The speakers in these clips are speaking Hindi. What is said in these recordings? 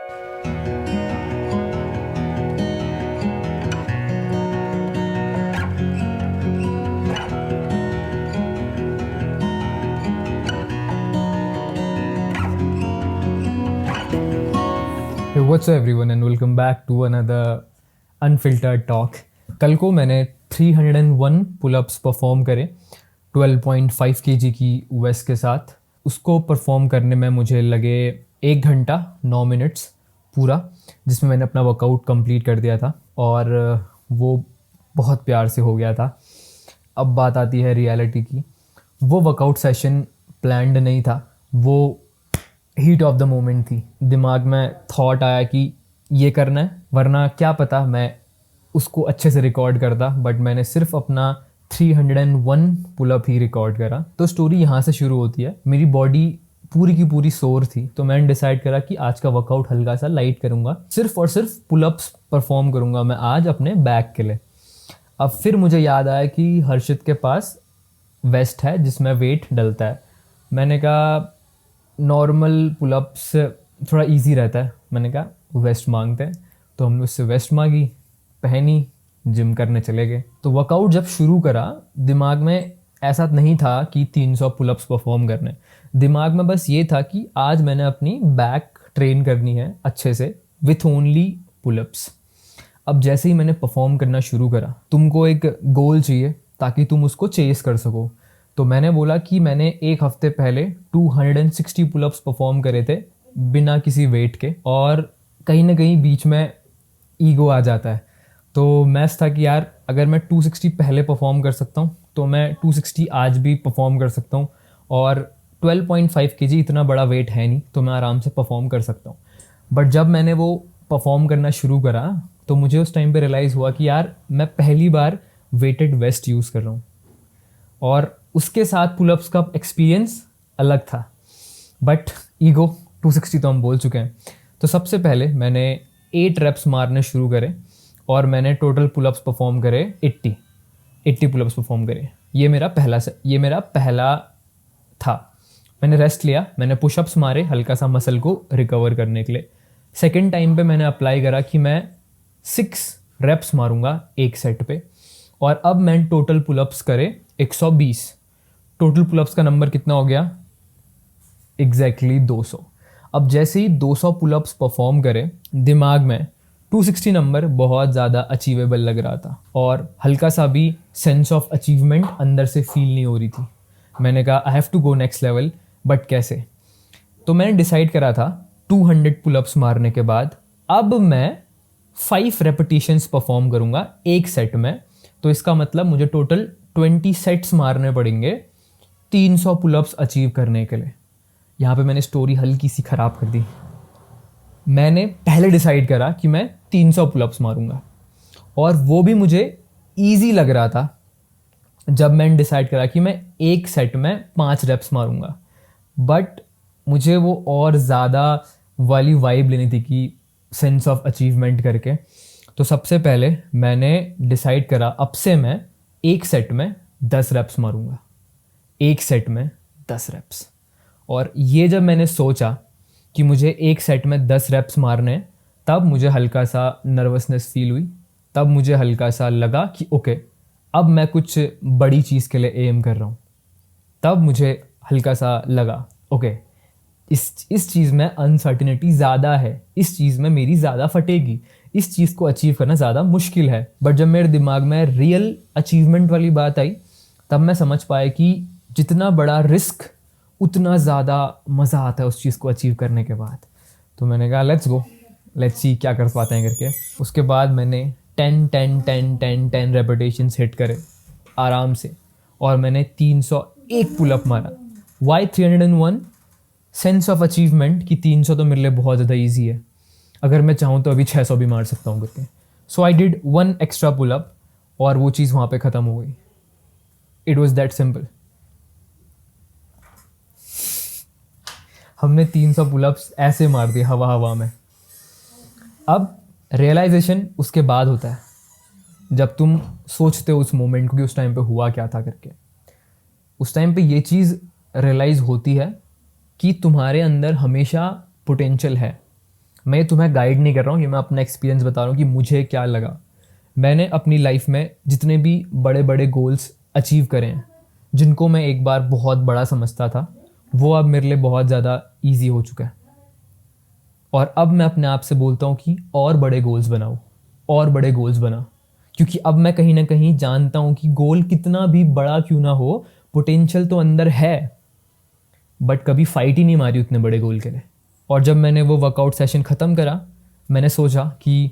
Hey, what's up everyone and welcome back to another unfiltered talk. कल को मैंने 301 पुलअप्स परफॉर्म करे 12.5 kg की वेस्ट के साथ. उसको परफॉर्म करने में मुझे लगे 1 घंटा 9 मिनट्स पूरा, जिसमें मैंने अपना वर्कआउट कंप्लीट कर दिया था और वो बहुत प्यार से हो गया था. अब बात आती है रियलिटी की. वो वर्कआउट सेशन प्लान्ड नहीं था, वो हीट ऑफ द मोमेंट थी. दिमाग में थॉट आया कि ये करना है, वरना क्या पता मैं उसको अच्छे से रिकॉर्ड करता, बट मैंने सिर्फ अपना 301 पुलअप ही रिकॉर्ड करा. तो स्टोरी यहाँ से शुरू होती है. मेरी बॉडी पूरी की पूरी सोर थी, तो मैंने डिसाइड करा कि आज का वर्कआउट हल्का सा लाइट करूँगा, सिर्फ और सिर्फ पुलअप्स परफॉर्म करूँगा मैं आज अपने बैक के लिए. अब फिर मुझे याद आया कि हर्षित के पास वेस्ट है जिसमें वेट डलता है. मैंने कहा नॉर्मल पुलअप्स थोड़ा इजी रहता है, मैंने कहा वेस्ट मांगते हैं. तो हमने उससे वेस्ट मांगी, पहनी, जिम करने चले गए. तो वर्कआउट जब शुरू करा, दिमाग में ऐसा नहीं था कि 300 पुलअप्स परफॉर्म करने. दिमाग में बस ये था कि आज मैंने अपनी बैक ट्रेन करनी है अच्छे से विथ ओनली पुलअप्स. अब जैसे ही मैंने परफॉर्म करना शुरू करा, तुमको एक गोल चाहिए ताकि तुम उसको चेस कर सको. तो मैंने बोला कि मैंने एक हफ्ते पहले 260 पुलअप्स परफॉर्म करे थे बिना किसी वेट के, और कहीं ना कहीं बीच में ईगो आ जाता है. तो मैच था कि यार अगर मैं 260 पहले परफॉर्म कर सकता हूँ तो मैं 260 आज भी परफॉर्म कर सकता हूँ, और 12.5 kg इतना बड़ा वेट है नहीं, तो मैं आराम से परफॉर्म कर सकता हूँ. बट जब मैंने वो परफॉर्म करना शुरू करा तो मुझे उस टाइम पे रियलाइज़ हुआ कि यार मैं पहली बार वेटेड वेस्ट यूज़ कर रहा हूँ, और उसके साथ पुलअप्स का एक्सपीरियंस अलग था. बट ईगो 260 तो हम बोल चुके हैं. तो सबसे पहले मैंने 8 रेप्स मारने शुरू करे और मैंने टोटल पुलअप्स परफॉर्म करे 80 पुलअप्स परफॉर्म करे. ये मेरा पहला था. मैंने रेस्ट लिया, मैंने पुशअप्स मारे हल्का सा मसल को रिकवर करने के लिए. सेकेंड टाइम पे मैंने अप्लाई करा कि मैं 6 रेप्स मारूंगा एक सेट पे, और अब मैंने टोटल पुलअप्स करे 120. टोटल पुलअप्स का नंबर कितना हो गया? एग्जैक्टली 200. अब जैसे ही 200 पुलअप्स परफॉर्म करे, दिमाग में 260 नंबर बहुत ज़्यादा अचीवेबल लग रहा था, और हल्का सा भी सेंस ऑफ अचीवमेंट अंदर से फील नहीं हो रही थी. मैंने कहा I have to go next level, but कैसे? तो मैंने डिसाइड करा था 200 पुलअप्स मारने के बाद अब मैं 5 रेपिटेशंस परफॉर्म करूँगा एक सेट में. तो इसका मतलब मुझे टोटल 20 सेट्स मारने पड़ेंगे 300 पुलअप्स अचीव करने के लिए. यहाँ पे मैंने स्टोरी हल्की सी ख़राब कर दी. मैंने पहले डिसाइड करा कि मैं 300 पुलअप्स मारूंगा, और वो भी मुझे ईजी लग रहा था जब मैंने डिसाइड करा कि मैं एक सेट में 5 रेप्स मारूंगा. बट मुझे वो और ज़्यादा वाली वाइब लेनी थी कि सेंस ऑफ अचीवमेंट करके. तो सबसे पहले मैंने डिसाइड करा अब से मैं एक सेट में 10 रेप्स मारूंगा. एक सेट में 10 रेप्स. और ये जब मैंने सोचा कि मुझे एक सेट में 10 रेप्स मारने, तब मुझे हल्का सा नर्वसनेस फील हुई. तब मुझे हल्का सा लगा कि ओके, अब मैं कुछ बड़ी चीज़ के लिए एम कर रहा हूँ. तब मुझे हल्का सा लगा ओके, इस चीज़ में अनसर्टिनिटी ज़्यादा है, इस चीज़ में मेरी ज़्यादा फटेगी, इस चीज़ को अचीव करना ज़्यादा मुश्किल है. बट जब मेरे दिमाग में रियल अचीवमेंट वाली बात आई, तब मैं समझ पाया कि जितना बड़ा रिस्क उतना ज़्यादा मज़ा आता है उस चीज़ को अचीव करने के बाद. तो मैंने कहा लेट्स गो, लेट्स सी क्या कर पाते हैं करके. उसके बाद मैंने 10 रेपिटेशंस हिट करे आराम से, और मैंने 301 पुलअप मारा. वाई 301? सेंस ऑफ अचीवमेंट कि 300 तो मेरे लिए बहुत ज़्यादा ईजी है, अगर मैं चाहूँ तो अभी 600 भी मार सकता हूँ करके. सो आई डिड 1 एक्स्ट्रा पुलअप, और वो चीज़ वहाँ पे ख़त्म हो गई. It was that simple. हमने 300 पुलअप्स ऐसे मार दिए हवा में. अब रियलाइजेशन उसके बाद होता है, जब तुम सोचते हो उस मोमेंट को कि उस टाइम पे हुआ क्या था करके. उस टाइम पे ये चीज़ रियलाइज़ होती है कि तुम्हारे अंदर हमेशा पोटेंशियल है, मैं ये तुम्हें गाइड नहीं कर रहा हूँ, ये मैं अपना एक्सपीरियंस बता रहा हूँ कि मुझे क्या लगा। मैंने अपनी लाइफ में जितने भी बड़े बड़े गोल्स अचीव करे हैं, जिनको मैं एक बार बहुत बड़ा समझता था, वो अब मेरे लिए बहुत ज़्यादा ईजी हो चुका है। और अब मैं अपने आप से बोलता हूँ कि और बड़े गोल्स बनाओ, और बड़े गोल्स बना, क्योंकि अब मैं कहीं ना कहीं जानता हूँ कि गोल कितना भी बड़ा क्यों ना हो, पोटेंशियल तो अंदर है, बट कभी फाइट ही नहीं मारी उतने बड़े गोल के लिए। और जब मैंने वो वर्कआउट सेशन ख़त्म करा, मैंने सोचा कि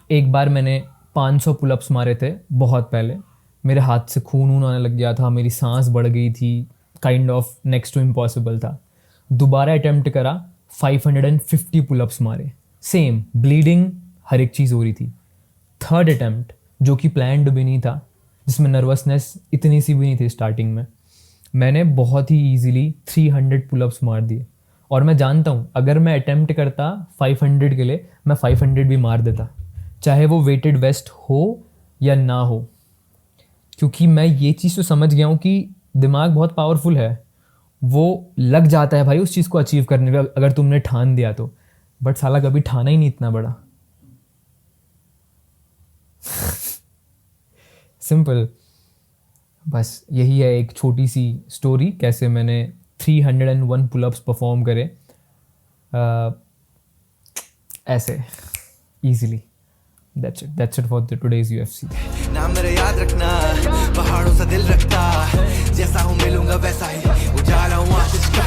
एक बार मैंने 500 पुलअप्स मारे थे बहुत पहले, मेरे हाथ से खून वून आने लग गया था, मेरी सांस बढ़ गई थी, kind of next to impossible था। दोबारा अटेम्प्ट करा, 550 पुलअप्स मारे, सेम ब्लीडिंग, हर एक चीज़ हो रही थी। थर्ड अटेम्प्ट, जो कि प्लान्ड भी नहीं था, जिसमें नर्वसनेस इतनी सी भी नहीं थी स्टार्टिंग में, मैंने बहुत ही ईजिली 300 पुलअप्स मार दिए। और मैं जानता हूँ अगर मैं अटेम्प्ट करता 500 के लिए, मैं 500 भी मार देता, चाहे वो वेटेड वेस्ट हो या ना हो, क्योंकि मैं ये चीज़ तो समझ गया हूँ कि दिमाग बहुत पावरफुल है, वो लग जाता है भाई उस चीज़ को अचीव करने में अगर तुमने ठान दिया तो। बट साला कभी ठाना ही नहीं इतना बड़ा। सिंपल। बस यही है एक छोटी सी स्टोरी, कैसे मैंने 301 पुलअप्स परफॉर्म करे ऐसे easily. That's it for the today's UFC. नाम मेरा याद रखना, पहाड़ों सा दिल रखता, जैसा हूँ मिलूंगा वैसा ही, उजाला हूँ आशीष का।